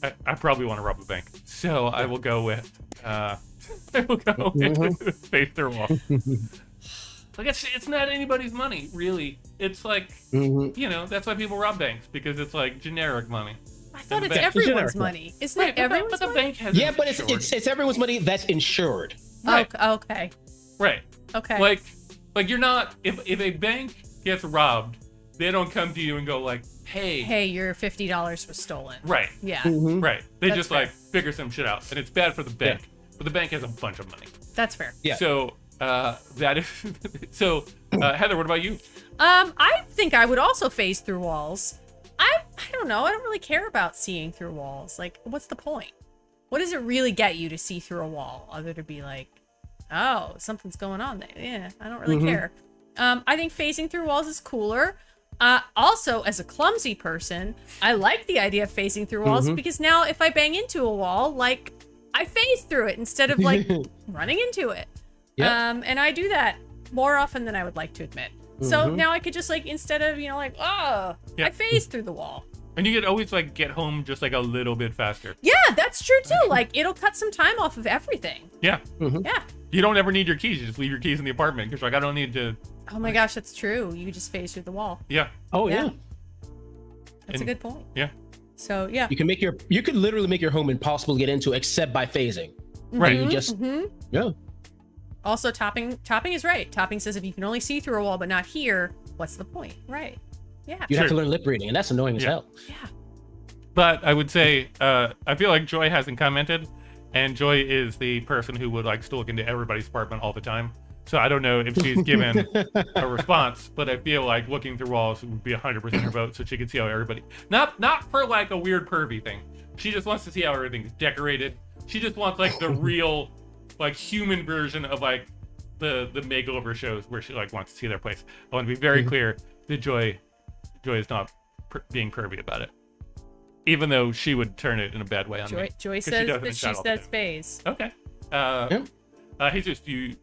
I probably want to rob a bank. So I will go with phase through wall. Like, it's not anybody's money, really. It's like, you know, that's why people rob banks, because it's like generic money. I thought it's everyone's money. Isn't it everyone's but the money? bank has Yeah, but it's everyone's money that's insured. Right. Oh, okay. Right. Okay. Like you're not, if a bank gets robbed, they don't come to you and go like, hey, your $50 was stolen. right. Yeah. Right. They That's just fair. like figure some shit out, and it's bad for the bank. But the bank has a bunch of money. That's fair. Yeah. So that is so. Heather, what about you? I think I would also phase through walls. I don't know. I don't really care about seeing through walls. Like, what's the point? What does it really get you to see through a wall, other to be like, oh, something's going on there? Yeah, I don't really care. I think phasing through walls is cooler. Also, as a clumsy person, I like the idea of phasing through walls because now if I bang into a wall, like, I phase through it instead of like running into it. Yep. And I do that more often than I would like to admit. So now I could just like, instead of, you know, like, I phase through the wall. And you could always like get home just like a little bit faster. Yeah, that's true too. Like, it'll cut some time off of everything. Yeah. Yeah. You don't ever need your keys. You just leave your keys in the apartment because like I don't need to. Oh my gosh, that's true. You just phase through the wall. Yeah. Oh yeah. That's a good point. Yeah. So yeah. You could literally make your home impossible to get into except by phasing. Right. You just yeah. Also, topping is right. Topping says if you can only see through a wall but not hear, what's the point? Right. Yeah. You have to learn lip reading, and that's annoying as hell. Yeah. But I would say I feel like Joy hasn't commented, and Joy is the person who would like still look into everybody's apartment all the time. So I don't know if she's given a response, but I feel like looking through walls would be 100% her vote, so she could see how everybody not for like a weird pervy thing. She just wants to see how everything's decorated. She just wants like the real, like human version of like the makeover shows where she like wants to see their place. I want to be very clear that Joy is not being pervy about it, even though she would turn it in a bad way on me. Joy says that she says phase. Okay. Jesus, you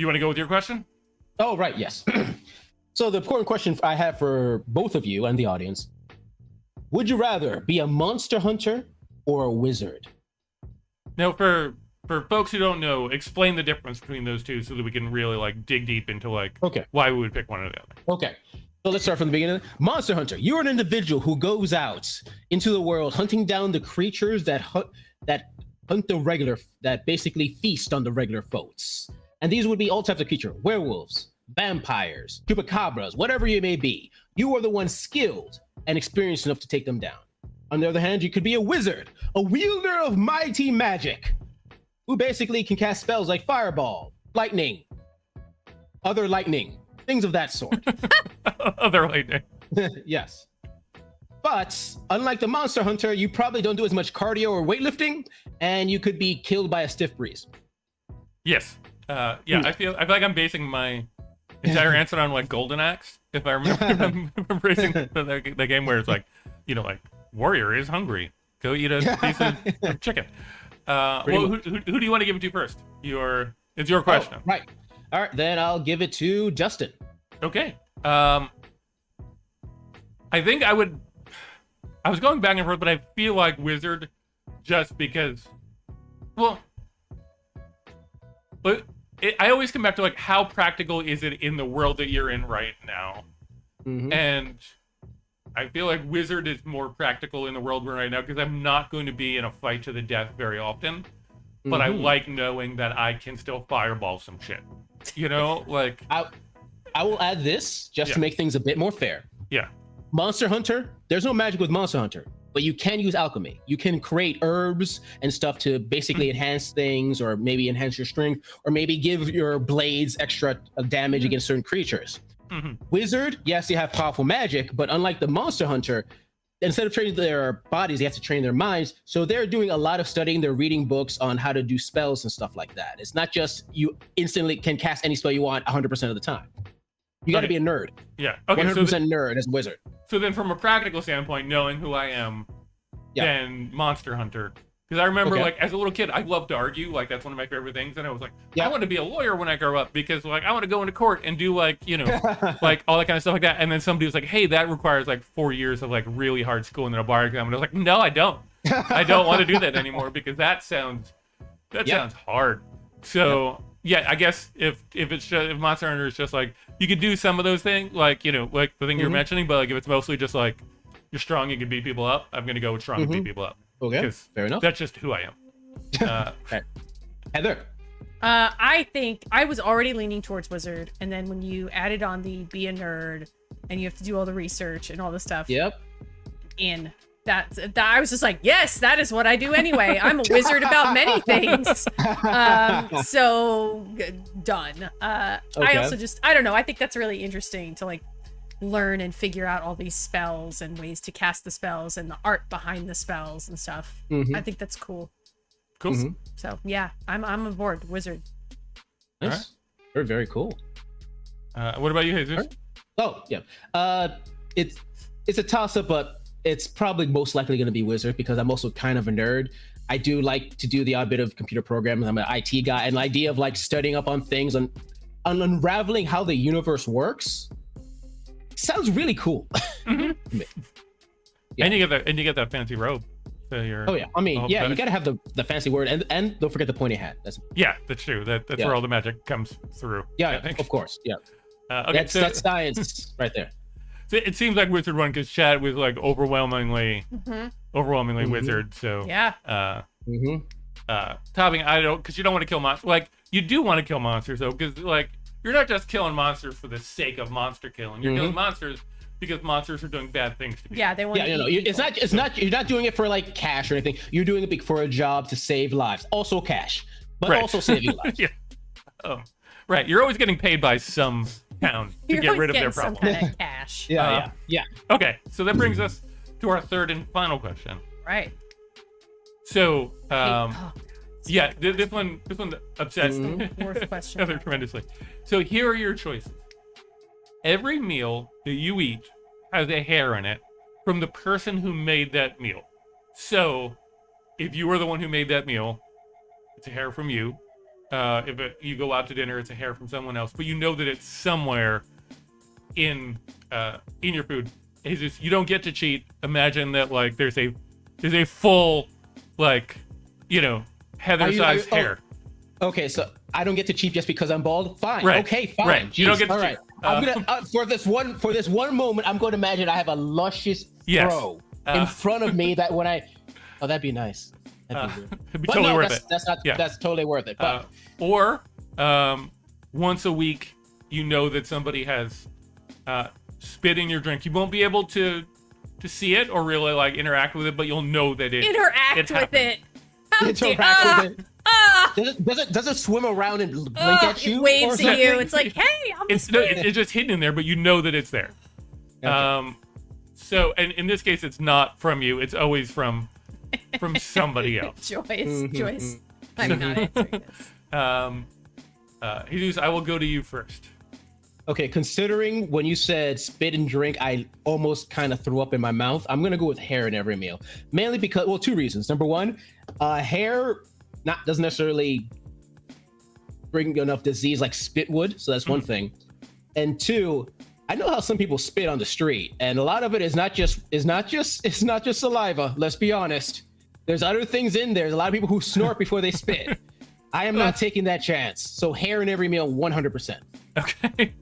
want to go with your question? Oh right, yes. So the important question I have for both of you and the audience: would you rather be a monster hunter or a wizard? Now, for folks who don't know, explain the difference between those two so that we can really like dig deep into like why we would pick one or the other. Okay. So let's start from the beginning. Monster hunter, you're an individual who goes out into the world hunting down the creatures that hunt the regular, that basically feast on the regular foes. And these would be all types of creatures: werewolves, vampires, chupacabras, whatever you may be. You are the one skilled and experienced enough to take them down. On the other hand, you could be a wizard, a wielder of mighty magic, who basically can cast spells like fireball, lightning, other lightning, things of that sort. Other lightning. Yes. But unlike the monster hunter, you probably don't do as much cardio or weightlifting, and you could be killed by a stiff breeze. Yes. I feel like I'm basing my entire answer on like Golden Axe. If I remember, I'm racing the game where it's like, like warrior is hungry, go eat a piece of chicken. Who do you want to give it to first? It's your question. Right. All right, then I'll give it to Justin. Okay. I think I was going back and forth, but I feel like wizard just because, well, but I always come back to like how practical is it in the world that you're in right now, and I feel like wizard is more practical in the world we're in right now because I'm not going to be in a fight to the death very often, but I like knowing that I can still fireball some shit. Like I will add this just to make things a bit more fair. Yeah. Monster Hunter, there's no magic with Monster Hunter, but you can use alchemy. You can create herbs and stuff to basically enhance things, or maybe enhance your strength, or maybe give your blades extra damage against certain creatures. Wizard, yes, they have powerful magic, but unlike the Monster Hunter, instead of training their bodies, they have to train their minds. So they're doing a lot of studying. They're reading books on how to do spells and stuff like that. It's not just you instantly can cast any spell you want 100% of the time. You got to be a nerd. Yeah. Okay. 100% nerd as a wizard. So then, from a practical standpoint, knowing who I am, then Monster Hunter. Because I remember, like, as a little kid, I loved to argue. Like, that's one of my favorite things. And I was like, I want to be a lawyer when I grow up because, like, I want to go into court and do, like, like, all that kind of stuff like that. And then somebody was like, hey, that requires, like, 4 years of, like, really hard school and then a bar exam. And I was like, no, I don't. I don't want to do that anymore because that sounds hard. So... Yeah, I guess if Monster Hunter is just like you could do some of those things, like like the thing you're mentioning, but like if it's mostly just like you're strong, you can beat people up. I'm gonna go with strong and beat people up. Okay, fair enough. That's just who I am. Heather. I think I was already leaning towards wizard, and then when you added on the be a nerd, and you have to do all the research and all the stuff. Yep. And that I was just like, yes, that is what I do anyway. I'm a wizard about many things. So done. I also I don't know. I think that's really interesting to like learn and figure out all these spells and ways to cast the spells and the art behind the spells and stuff. I think that's cool. Cool. So yeah, I'm aboard wizard. Nice. Right. Very, very cool. What about you, Jesus? Right. Oh yeah. It's a toss up, but it's probably most likely going to be wizard because I'm also kind of a nerd. I do like to do the odd bit of computer programming. I'm an IT guy, and the idea of like studying up on things on unraveling how the universe works sounds really cool. Yeah. And you get that fancy robe. So I mean, you got to have the fancy word and don't forget the pointy hat. That's true. That's where all the magic comes through. Yeah, of course. Yeah. Okay, that's science right there. It seems like Wizard won because Chad was like overwhelmingly wizard. So topping, I don't, because you don't want to kill monsters. Like you do want to kill monsters though, because like you're not just killing monsters for the sake of monster killing. You're killing monsters because monsters are doing bad things to people. Yeah, they want. Yeah, it's not. You're not doing it for like cash or anything. You're doing it for a job to save lives. Also cash, but also saving lives. Yeah. Oh, right. You're always getting paid by some town to get rid of their problem. Some kind of cash. Yeah. Okay, so that brings us to our third and final question. Right. So, this one upsets Fourth question. Heather tremendously. So here are your choices. Every meal that you eat has a hair in it from the person who made that meal. So, if you were the one who made that meal, it's a hair from you. If you go out to dinner, it's a hair from someone else, but you know that it's somewhere in your food. Jesus, you don't get to cheat. Imagine that like there's a full like, you know, Heather-sized hair. Okay, so I don't get to cheat just because I'm bald. Fine. Right. Okay, fine. Right. Jeez. You don't get to All cheat. right. I'm gonna for this one moment, I'm going to imagine I have a luscious throw in front of me that when I, that'd be nice. It'd be totally worth it. That's totally worth it. But or once a week, you know that somebody has spit in your drink. You won't be able to see it or really like interact with it, but you'll know that it interact with it. Interact with it. Does it swim around and blink at you? It waves at you. It's like, hey, it's just hidden in there, but you know that it's there. Okay. So, and in this case, it's not from you. It's always from somebody else. Joyce. I'm not answering this. Jesus, I will go to you first. Okay, considering when you said spit and drink, I almost kind of threw up in my mouth. I'm gonna go with hair in every meal, mainly because, well, two reasons. Number one, hair doesn't necessarily bring enough disease like spit would, so that's one thing. And two, I know how some people spit on the street, and a lot of it is not just saliva. Let's be honest. There's other things in there. There's a lot of people who snort before they spit. I am not taking that chance. So hair in every meal, 100%. Okay.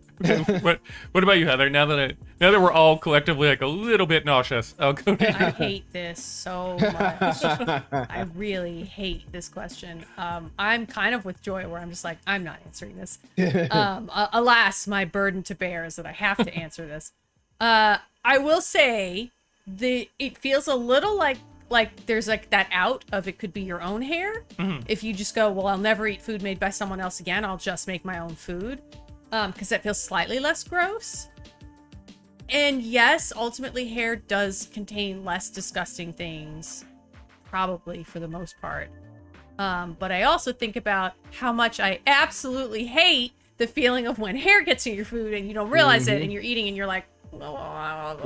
What about you, Heather? Now that we're all collectively like a little bit nauseous, I'll go to you. I hate this so much. I really hate this question. I'm kind of with Joy, where I'm just like, I'm not answering this. Alas, my burden to bear is that I have to answer this. I will say it feels a little like there's like that out of it could be your own hair. Mm-hmm. If you just go, well, I'll never eat food made by someone else again. I'll just make my own food. Because that feels slightly less gross. And yes, ultimately hair does contain less disgusting things, probably for the most part. But I also think about how much I absolutely hate the feeling of when hair gets in your food and you don't realize it and you're eating and you're like, yeah.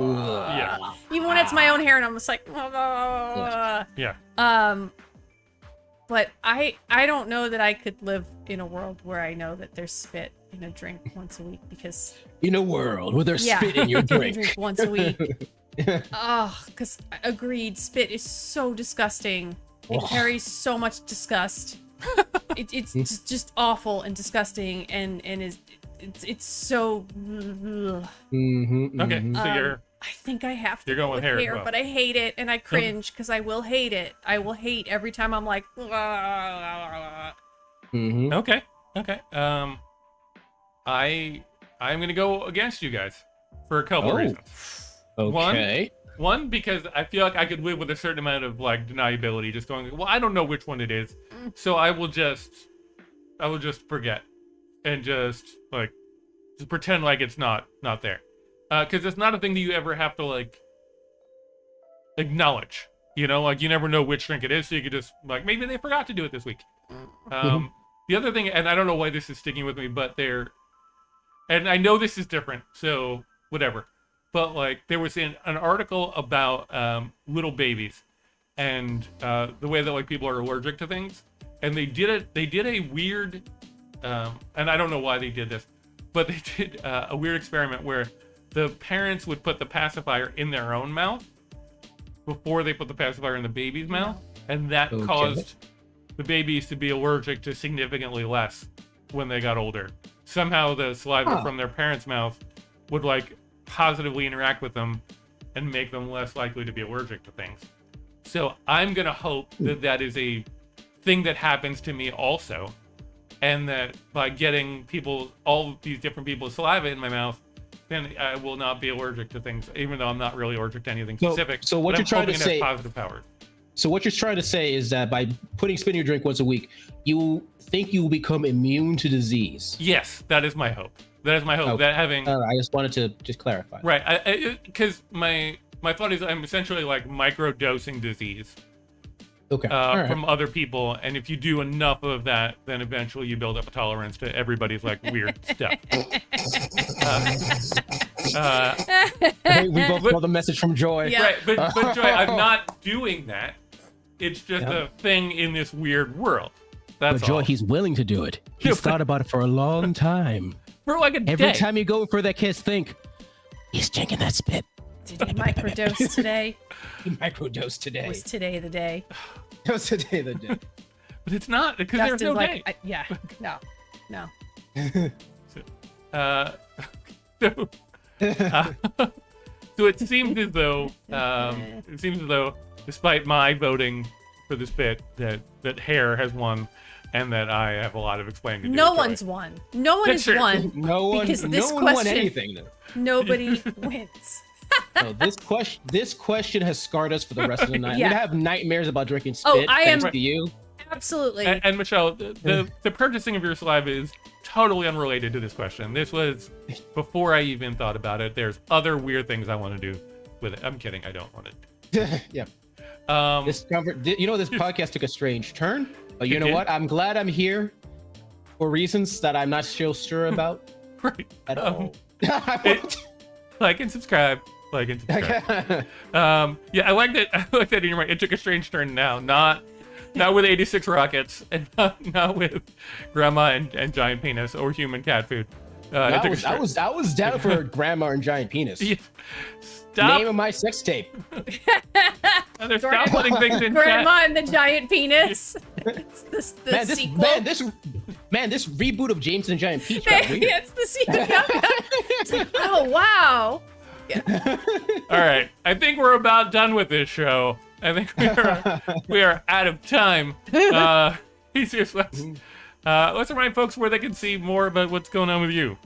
Even when it's my own hair and I'm just like, yeah. But I don't know that I could live in a world where I know that there's spit in a drink once a week, because in a world where there's spit in your drink once a week. Because agreed, spit is so disgusting. It carries so much disgust. It's just awful and disgusting, and it's so. Okay, so I think I have to. You're going with hair, as well. But I hate it, and I cringe because I will hate it. I will hate every time I'm like. Okay. I'm gonna go against you guys for a couple of reasons. Okay. One, because I feel like I could live with a certain amount of like deniability, just going, well, I don't know which one it is, so I will just forget and just pretend like it's not there, because it's not a thing that you ever have to like acknowledge. You know, like you never know which drink it is, so you could just like, maybe they forgot to do it this week. The other thing, and I don't know why this is sticking with me, but and I know this is different, so whatever. But like there was an article about little babies and the way that like people are allergic to things, and they did a weird, and I don't know why they did this, but they did a weird experiment where the parents would put the pacifier in their own mouth before they put the pacifier in the baby's mouth, and that caused the babies to be allergic to significantly less when they got older. Somehow the saliva from their parents' mouth would like positively interact with them and make them less likely to be allergic to things. So I'm gonna hope that is a thing that happens to me also, and that by getting all these different people's saliva in my mouth, then I will not be allergic to things, even though I'm not really allergic to anything specific. So what you're trying to say? Positive power. So what you're trying to say is that by putting spit in your drink once a week, you think you will become immune to disease. Yes, that is my hope. That is my hope. Okay. That having. I just wanted to just clarify. Right, because my thought is I'm essentially like micro-dosing disease. Okay. From other people, and if you do enough of that, then eventually you build up a tolerance to everybody's like weird stuff. We both got the message from Joy. Yeah. Right, but Joy, I'm not doing that. It's just a thing in this weird world. That's but Joy, all. he's willing to do it. He's thought about it for a long time. For like a day. Every time you go for that kiss, think, He's drinking that spit. Did you microdose today? He microdosed today. Was today the day? It was today the day. But it's not, because there's no day. Yeah, no. So, so it seems as though, despite my voting for this bit, that hair has won, and that I have a lot of explaining to do. No one's won. No one has won. No one. Because No this one won question, anything. Though. Nobody wins. No, this question has scarred us for the rest of the night. Yeah. We're gonna have nightmares about drinking spit. I thanks am- to you. Absolutely. And Michelle, the purchasing of your saliva is totally unrelated to this question. This was before I even thought about it. There's other weird things I want to do with it. I'm kidding. I don't want it. Yeah. This podcast took a strange turn, but you It know did. what? I'm glad I'm here for reasons that I'm not still sure about right. at all. Like and subscribe. Like and subscribe. Yeah, I like that. I like that. You're right. It took a strange turn now. Not with 86 rockets, and not with grandma and giant penis or human cat food. I was down for grandma and giant penis. Yeah. Stop. Name of my sex tape. Stop putting things in Grandma chat. and the giant penis. It's the sequel. This reboot of James and the Giant Peach got weird. It's the sequel. It's like, oh wow. All right, I think we're about done with this show. I think we are out of time. Let's remind folks where they can see more about what's going on with you.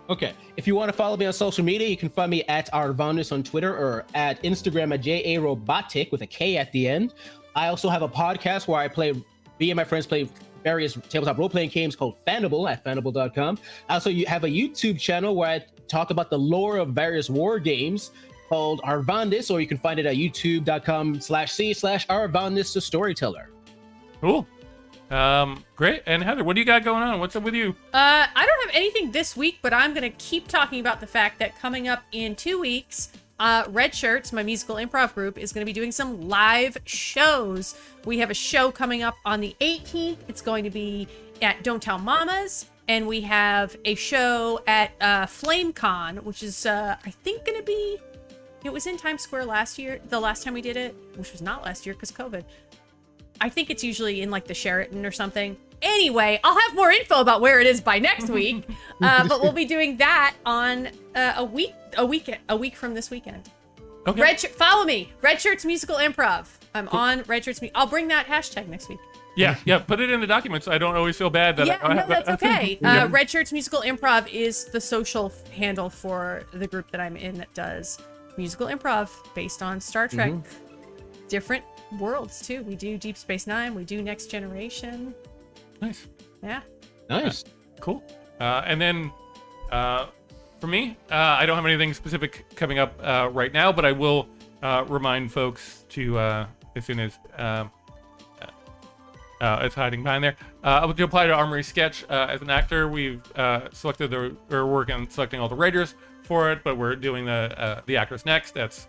Okay, if you want to follow me on social media, you can find me at Arvandus on Twitter or at Instagram at JARobotic with a K at the end. I also have a podcast where me and my friends play various tabletop role-playing games called Fandible at fandible.com. I also have a YouTube channel where I talk about the lore of various war games called Arvandus, or you can find it at youtube.com/c/Arvandus the Storyteller. Cool. Great. And Heather, what do you got going on? What's up with you? I don't have anything this week, but I'm gonna keep talking about the fact that coming up in 2 weeks, Red Shirts, my musical improv group, is going to be doing some live shows. We have a show coming up on the 18th. It's going to be at Don't Tell Mamas. And we have a show at FlameCon, which is, I think, going to be... It was in Times Square the last time we did it, which was not last year because COVID. I think it's usually in, like, the Sheraton or something. Anyway, I'll have more info about where it is by next week. But we'll be doing that on a week from this weekend. Okay. Follow me, Red Shirts Musical Improv. I'm on Red Shirts. I'll bring that hashtag next week. Yeah. Put it in the document so I don't always feel bad that I have that's okay. Red Shirts Musical Improv is the social handle for the group that I'm in that does musical improv based on Star Trek. Different worlds, too. We do Deep Space Nine. We do Next Generation. Nice. Yeah. Nice. Cool. And then for me, I don't have anything specific coming up right now, but I will remind folks to, as soon as it's hiding behind there, to apply to Armory Sketch. As an actor, we've we're working on selecting all the writers for it, but we're doing the actors next. That's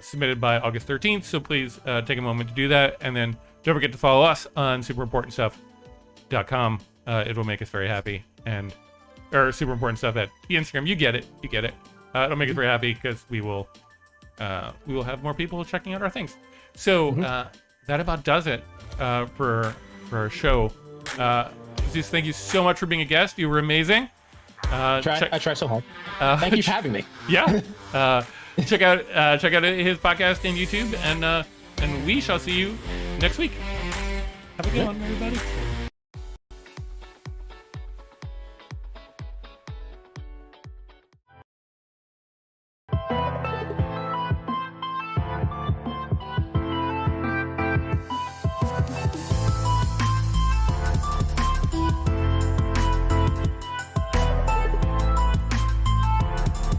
submitted by August 13th, so please take a moment to do that. And then don't forget to follow us on superimportantstuff.com. It will make us very happy. Or super important stuff at the Instagram. You get it. It'll make us very happy because we will have more people checking out our things. So that about does it for our show. Zeus, thank you so much for being a guest. You were amazing. I try so hard. Thank you for having me. Yeah. Check out his podcast and YouTube, and we shall see you next week. Have a good one, everybody.